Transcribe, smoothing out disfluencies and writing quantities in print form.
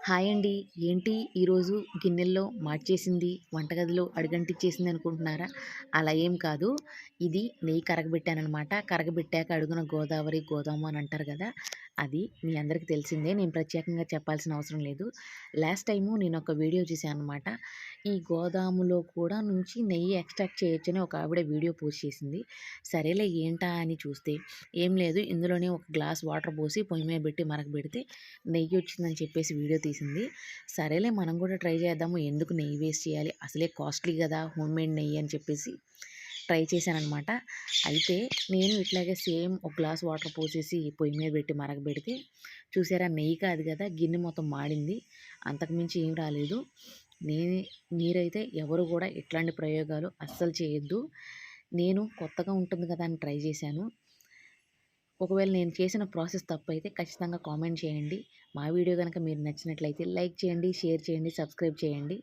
Hi అండి. ఏంటి ఈరోజు గిన్నెల్లో మార్చేసింది, వంటగదిలో అడుగంటిచ్చేసింది అనుకుంటున్నారా? అలా ఏం కాదు. ఇది నెయ్యి కరగబెట్టాననమాట. కరగబెట్టాక అడుగున గోదావరి, గోదాము అని అంటారు గదా! అది మీ అందరికి తెలిసిందే. నేను ప్రత్యేకంగా చెప్పాల్సిన అవసరం లేదు. లాస్ట్ టైము నేనొక వీడియో చూశాననమాట. ఈ గోదాములో కూడా నుంచి నెయ్యి ఎక్స్ట్రాక్ట్ చేయొచ్చని ఒక ఆవిడ వీడియో పోస్ట్ చేసింది. సరేలే ఏంటా అని చూస్తే, ఏం లేదు ఇందులోనే ఒక గ్లాస్ వాటర్ పోసి పొయ్యి మీద పెట్టి మరగబెడితే నెయ్యి వచ్చిందని చెప్పేసి వీడియో తీసింది. సరేలే మనం కూడా ట్రై చేద్దాము. ఎందుకు నెయ్యి వేస్ట్ చేయాలి? అసలే కాస్ట్లీ కదా హోమ్‌మేడ్ నెయ్యి అని చెప్పేసి ట్రై చేశాననమాట. అయితే నేను ఇట్లాగే సేమ్ ఒక గ్లాస్ వాటర్ పోసేసి పొయ్యి మీద పెట్టి మరగబెడితే చూసారా నెయ్యి కాదు కదా గిన్నె మొత్తం మాడింది. అంతకు మించి ఏం రాలేదు. నేనే మీరైతే ఎవరు కూడా ఇట్లాంటి ప్రయోగాలు అస్సలు చేయొద్దు. నేను కొత్తగా ఉంటుంది కదా అని ట్రై చేశాను. ఒకవేళ నేను చేసిన ప్రాసెస్ తప్పైతే ఖచ్చితంగా కామెంట్ చేయండి. మా వీడియో గనక మీరు నచ్చినట్లయితే లైక్ చేయండి, షేర్ చేయండి, సబ్స్క్రైబ్ చేయండి.